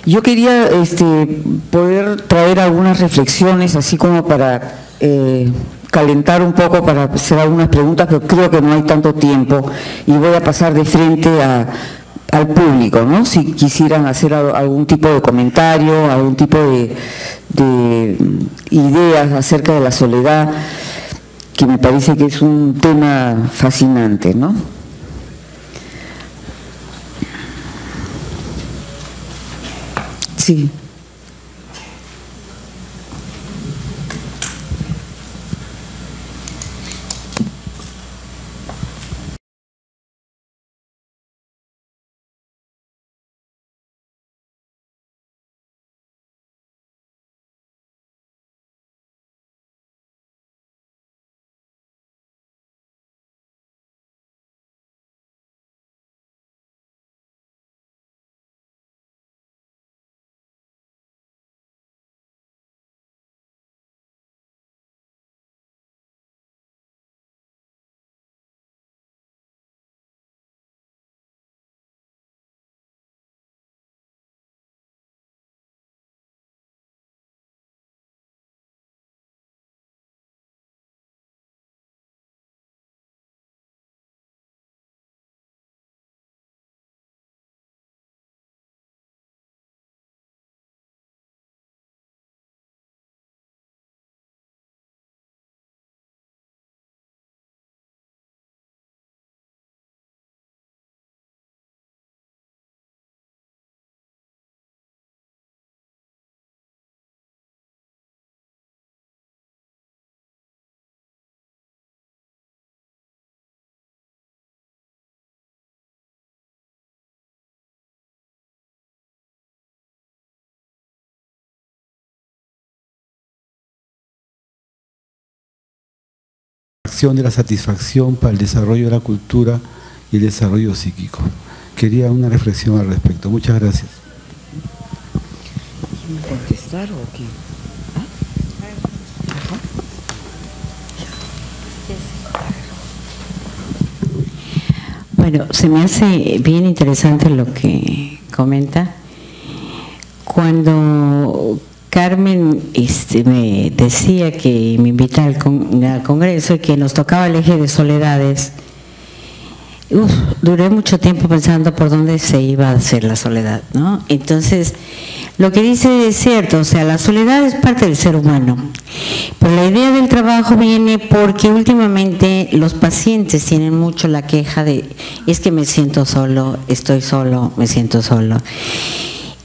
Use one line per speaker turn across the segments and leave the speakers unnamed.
Yo quería poder traer algunas reflexiones, así como para calentar un poco, para hacer algunas preguntas, pero creo que no hay tanto tiempo y voy a pasar de frente al público, ¿no? Si quisieran hacer algún tipo de comentario, algún tipo de ideas acerca de la soledad, que me parece que es un tema fascinante, ¿no? Sí.
De la satisfacción para el desarrollo de la cultura y el desarrollo psíquico. Quería una reflexión al respecto. Muchas gracias.
¿Contestar o qué?
Bueno, se me hace bien interesante lo que comenta. Cuando Carmen me decía que me invitaba al Congreso y que nos tocaba el eje de soledades, duré mucho tiempo pensando por dónde se iba a hacer la soledad, ¿no? Entonces, lo que dice es cierto, o sea, la soledad es parte del ser humano, pero la idea del trabajo viene porque últimamente los pacientes tienen mucho la queja de, es que me siento solo, estoy solo, me siento solo.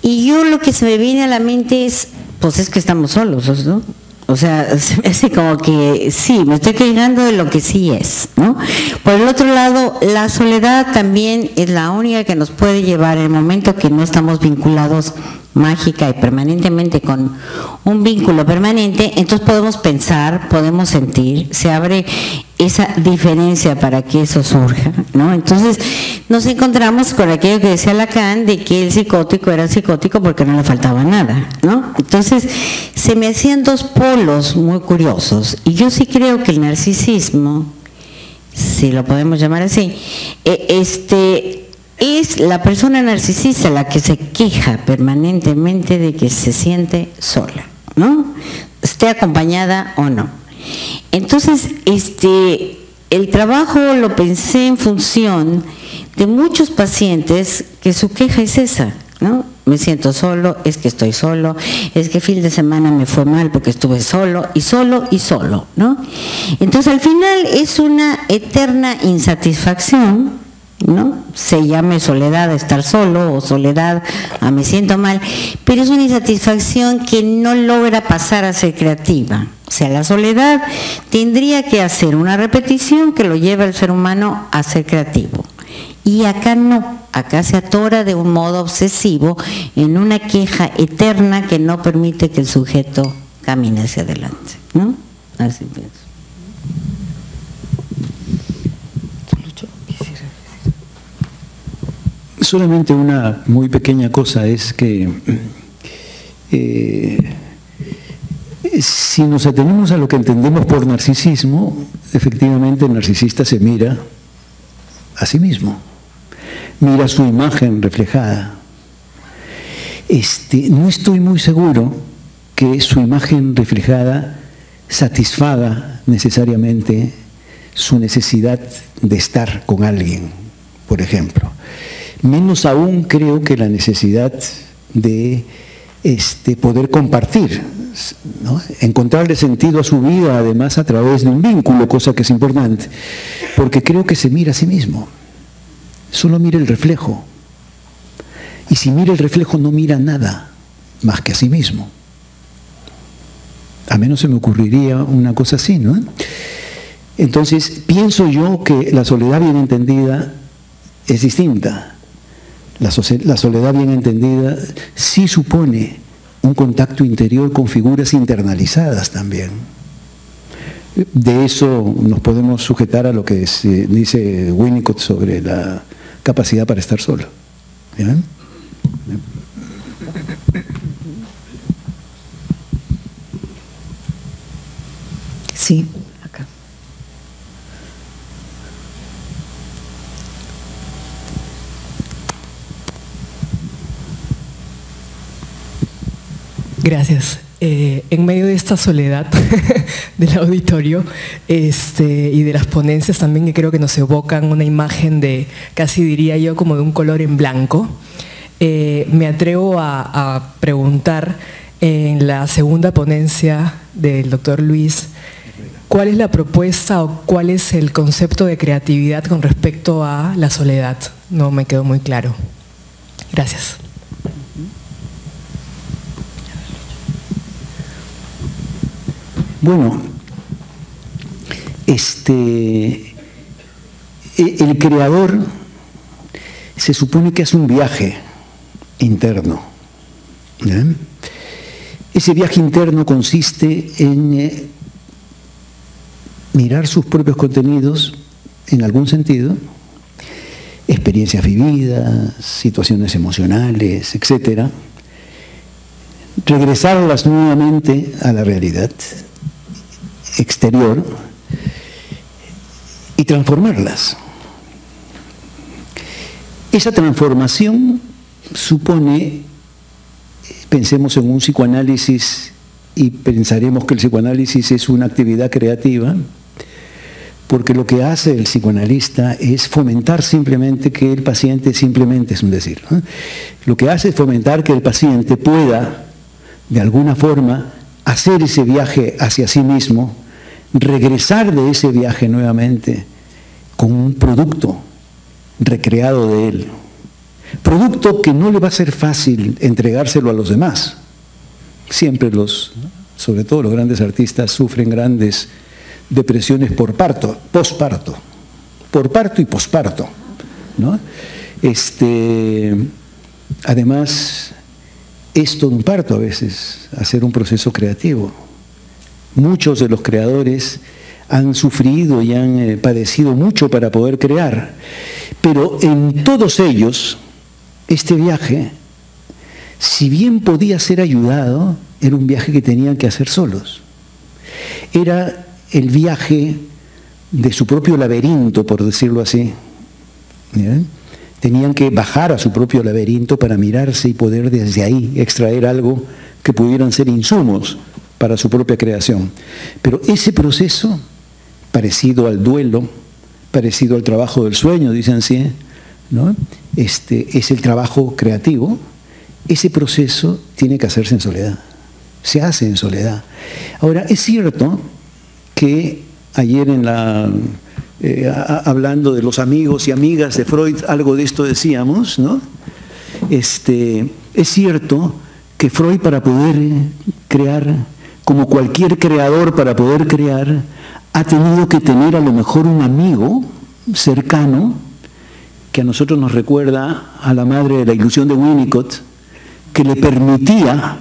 Y yo lo que se me viene a la mente es, pues es que estamos solos, ¿no? O sea, se me hace como que sí, me estoy quejando de lo que sí es, ¿no? Por el otro lado, la soledad también es la única que nos puede llevar en el momento que no estamos vinculados mágica y permanentemente con un vínculo permanente, entonces podemos pensar, podemos sentir, se abre esa diferencia para que eso surja, ¿no? Entonces nos encontramos con aquello que decía Lacan de que el psicótico era psicótico porque no le faltaba nada, ¿no? Entonces se me hacían dos polos muy curiosos y yo sí creo que el narcisismo, si lo podemos llamar así, es la persona narcisista la que se queja permanentemente de que se siente sola, ¿no? Esté acompañada o no. Entonces, el trabajo lo pensé en función de muchos pacientes que su queja es esa, ¿no? Me siento solo, es que estoy solo, es que fin de semana me fue mal porque estuve solo y solo y solo, ¿no? Entonces, al final es una eterna insatisfacción, ¿no? Se llame soledad a estar solo o soledad a me siento mal, pero es una insatisfacción que no logra pasar a ser creativa. O sea, la soledad tendría que hacer una repetición que lo lleve al ser humano a ser creativo. Y acá no, acá se atora de un modo obsesivo en una queja eterna que no permite que el sujeto camine hacia adelante, ¿no? Así pienso.
Solamente una muy pequeña cosa es que si nos atenemos a lo que entendemos por narcisismo, efectivamente el narcisista se mira a sí mismo, mira su imagen reflejada. no estoy muy seguro que su imagen reflejada satisfaga necesariamente su necesidad de estar con alguien, por ejemplo. Menos aún creo que la necesidad de poder compartir, ¿no? Encontrarle sentido a su vida, además a través de un vínculo, cosa que es importante, porque creo que se mira a sí mismo, solo mira el reflejo, y si mira el reflejo no mira nada más que a sí mismo. A menos se me ocurriría una cosa así, ¿no? Entonces, pienso yo que la soledad bien entendida es distinta. La soledad bien entendida sí supone un contacto interior con figuras internalizadas también. De eso nos podemos sujetar a lo que dice Winnicott sobre la capacidad para estar solo. ¿Bien?
Sí, acá.
Gracias. En medio de esta soledad del auditorio y de las ponencias también, que creo que nos evocan una imagen de, casi diría yo, como de un color en blanco, me atrevo a preguntar en la segunda ponencia del doctor Luis, ¿cuál es la propuesta o cuál es el concepto de creatividad con respecto a la soledad? No me quedó muy claro. Gracias.
Bueno, el creador se supone que hace un viaje interno. ¿Eh? Ese viaje interno consiste en mirar sus propios contenidos, en algún sentido, experiencias vividas, situaciones emocionales, etcétera, regresarlas nuevamente a la realidad exterior y transformarlas. Esa transformación supone, pensemos en un psicoanálisis y pensaremos que el psicoanálisis es una actividad creativa, porque lo que hace el psicoanalista es fomentar simplemente que el paciente, simplemente es un decir, ¿no? Lo que hace es fomentar que el paciente pueda, de alguna forma, hacer ese viaje hacia sí mismo, regresar de ese viaje nuevamente con un producto recreado de él. Producto que no le va a ser fácil entregárselo a los demás. Siempre sobre todo los grandes artistas, sufren grandes depresiones por parto, posparto, por parto y posparto, ¿no? Además, es todo un parto a veces, hacer un proceso creativo. Muchos de los creadores han sufrido y han padecido mucho para poder crear, pero en todos ellos, este viaje, si bien podía ser ayudado, era un viaje que tenían que hacer solos. Era el viaje de su propio laberinto, por decirlo así. ¿Bien? Tenían que bajar a su propio laberinto para mirarse y poder desde ahí extraer algo que pudieran ser insumos para su propia creación. Pero ese proceso, parecido al duelo, parecido al trabajo del sueño, dicen así, ¿no? Es el trabajo creativo. Ese proceso tiene que hacerse en soledad. Se hace en soledad. Ahora, es cierto que ayer hablando de los amigos y amigas de Freud, algo de esto decíamos, ¿no? Es cierto que Freud, para poder crear, como cualquier creador para poder crear, ha tenido que tener a lo mejor un amigo cercano, que a nosotros nos recuerda a la madre de la ilusión de Winnicott, que le permitía,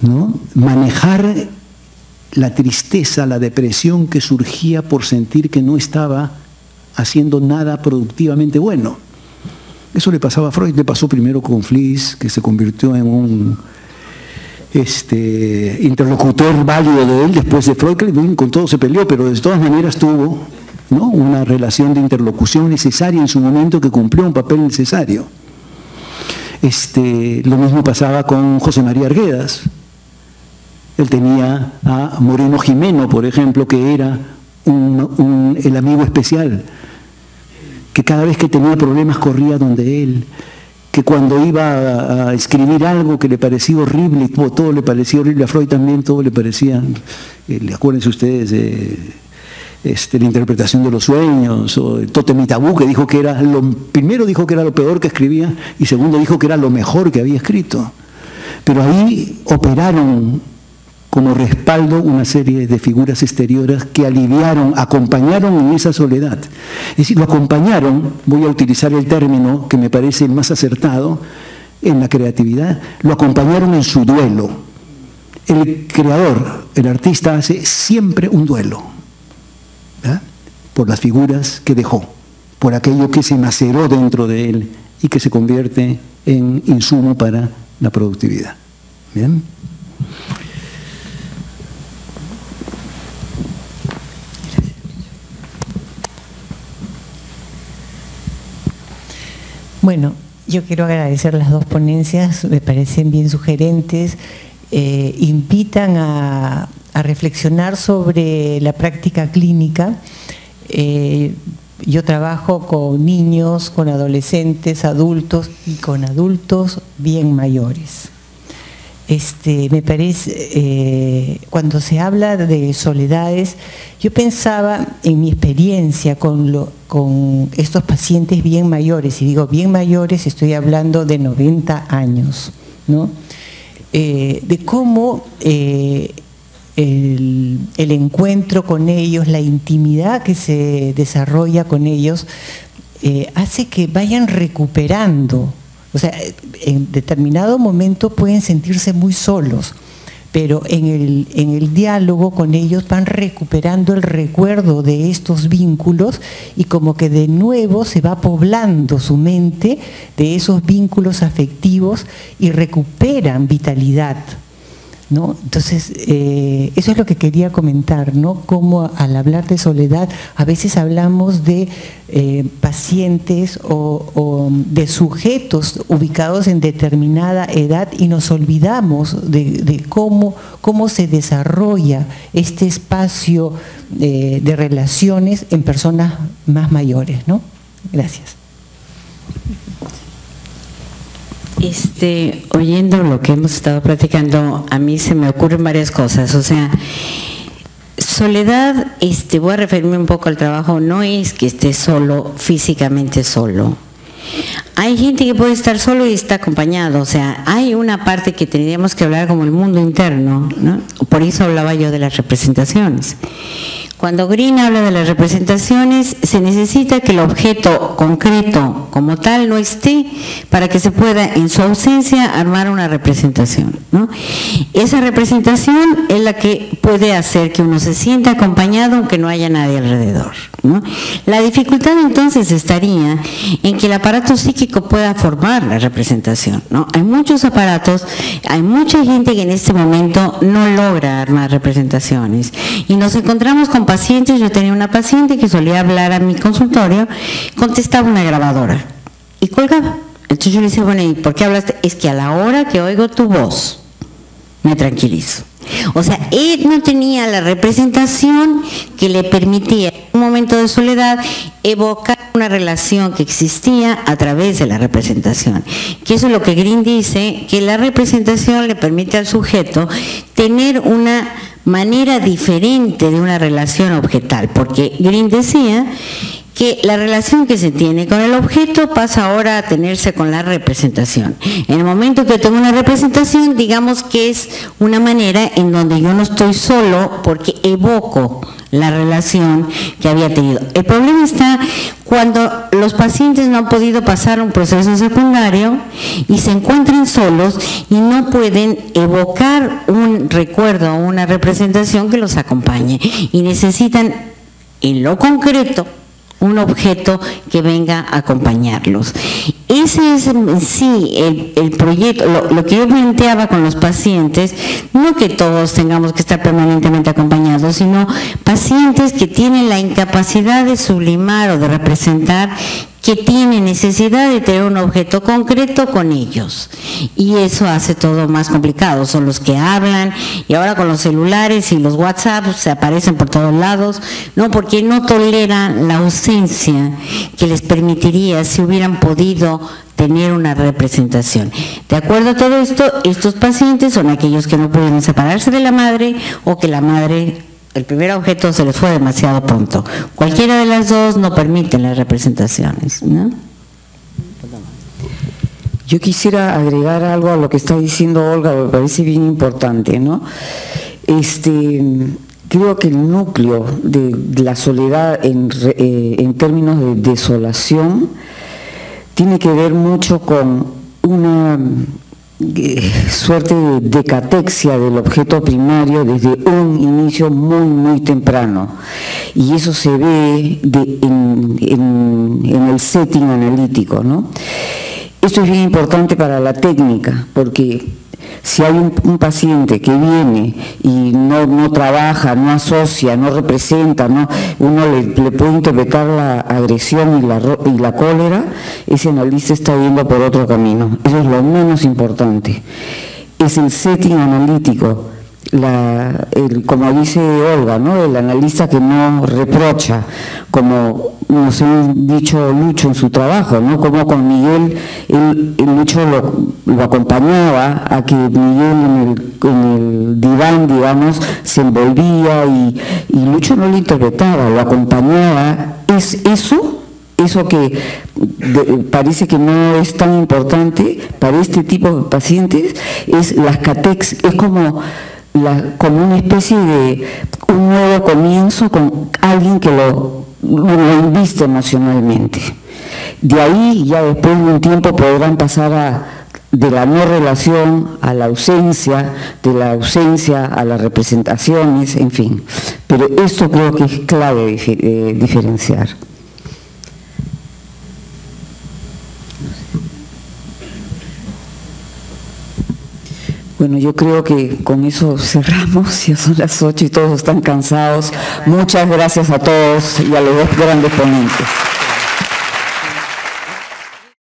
¿no?, manejar la tristeza, la depresión que surgía por sentir que no estaba haciendo nada productivamente bueno. Eso le pasaba a Freud, le pasó primero con Fliess, que se convirtió en un interlocutor válido de él, después de Freud, que con todo se peleó, pero de todas maneras tuvo, ¿no?, una relación de interlocución necesaria en su momento, que cumplió un papel necesario. Lo mismo pasaba con José María Arguedas. Él tenía a Moreno Jimeno, por ejemplo, que era el amigo especial, que cada vez que tenía problemas corría donde él, que cuando iba a escribir algo que le parecía horrible, todo le parecía horrible, a Freud también todo le parecía, acuérdense ustedes de la interpretación de los sueños, o el Tótem y Tabú, que dijo que era primero dijo que era lo peor que escribía, y segundo dijo que era lo mejor que había escrito. Pero ahí operaron como respaldo una serie de figuras exteriores que aliviaron, acompañaron en esa soledad. Es decir, lo acompañaron, voy a utilizar el término que me parece el más acertado en la creatividad, lo acompañaron en su duelo. El creador, el artista, hace siempre un duelo, ¿verdad? Por las figuras que dejó, por aquello que se maceró dentro de él y que se convierte en insumo para la productividad. ¿Bien?
Bueno, yo quiero agradecer las dos ponencias, me parecen bien sugerentes, invitan a reflexionar sobre la práctica clínica. Yo trabajo con niños, con adolescentes, adultos y con adultos bien mayores. Me parece, cuando se habla de soledades, yo pensaba en mi experiencia con estos pacientes bien mayores, y digo bien mayores, estoy hablando de 90 años, ¿no? De cómo el encuentro con ellos, la intimidad que se desarrolla con ellos, hace que vayan recuperando. O sea, en determinado momento pueden sentirse muy solos, pero en el diálogo con ellos van recuperando el recuerdo de estos vínculos y como que de nuevo se va poblando su mente de esos vínculos afectivos y recuperan vitalidad, ¿no? Entonces, eso es lo que quería comentar, ¿no? Cómo al hablar de soledad, a veces hablamos de pacientes o de sujetos ubicados en determinada edad y nos olvidamos de cómo se desarrolla este espacio de relaciones en personas más mayores, ¿no? Gracias.
Oyendo lo que hemos estado platicando, a mí se me ocurren varias cosas. O sea, soledad, voy a referirme un poco al trabajo, no es que esté solo, físicamente solo. Hay gente que puede estar solo y está acompañado, o sea, hay una parte que tendríamos que hablar como el mundo interno, ¿no? Por eso hablaba yo de las representaciones. Cuando Green habla de las representaciones, se necesita que el objeto concreto como tal no esté para que se pueda, en su ausencia, armar una representación, ¿no? Esa representación es la que puede hacer que uno se sienta acompañado aunque no haya nadie alrededor, ¿no? La dificultad entonces estaría en que el aparato psíquico pueda formar la representación, ¿no? Hay muchos aparatos, hay mucha gente que en este momento no logra armar representaciones y nos encontramos con pacientes. Yo tenía una paciente que solía hablar a mi consultorio, contestaba una grabadora y colgaba. Entonces yo le decía, bueno, ¿y por qué hablaste? Es que a la hora que oigo tu voz me tranquilizo. O sea, él no tenía la representación que le permitía en un momento de soledad evocar una relación que existía a través de la representación. Que eso es lo que Green dice, que la representación le permite al sujeto tener una manera diferente de una relación objetal, porque Green decía que la relación que se tiene con el objeto pasa ahora a tenerse con la representación. En el momento que tengo una representación, digamos que es una manera en donde yo no estoy solo porque evoco la relación que había tenido. El problema está cuando los pacientes no han podido pasar un proceso secundario y se encuentran solos y no pueden evocar un recuerdo o una representación que los acompañe y necesitan en lo concreto un objeto que venga a acompañarlos. Ese es sí el proyecto, lo que yo planteaba con los pacientes, no que todos tengamos que estar permanentemente acompañados, sino pacientes que tienen la incapacidad de sublimar o de representar que tiene necesidad de tener un objeto concreto con ellos. Y eso hace todo más complicado. Son los que hablan, y ahora con los celulares y los WhatsApp se aparecen por todos lados, ¿no? Porque no toleran la ausencia que les permitiría si hubieran podido tener una representación. De acuerdo a todo esto, estos pacientes son aquellos que no pueden separarse de la madre, o que la madre, el primer objeto se les fue demasiado pronto. Cualquiera de las dos no permiten las representaciones, ¿no?
Yo quisiera agregar algo a lo que está diciendo Olga, me parece bien importante, ¿no? Creo que el núcleo de la soledad en términos de desolación tiene que ver mucho con una suerte de decatexia del objeto primario desde un inicio muy temprano, y eso se ve en el setting analítico, ¿no? Esto es bien importante para la técnica, porque si hay un paciente que viene y no trabaja, no asocia, no representa, uno le puede interpretar la agresión y la cólera, ese analista está yendo por otro camino. Eso es lo menos importante. Es el setting analítico, como dice Olga, ¿no? El analista que no reprocha, como nos ha dicho Lucho en su trabajo, ¿no? Como con Miguel, Lucho lo acompañaba a que Miguel en el diván, digamos, se envolvía, y Lucho no lo interpretaba, lo acompañaba. Es eso que parece que no es tan importante para este tipo de pacientes, es las catex, es como una especie de un nuevo comienzo con alguien que lo inviste emocionalmente. De ahí, ya después de un tiempo, podrán pasar de la no relación a la ausencia, de la ausencia a las representaciones, en fin. Pero esto creo que es clave diferenciar. Bueno, yo creo que con eso cerramos, ya son las 8 y todos están cansados. Muchas gracias a todos y a los dos grandes ponentes.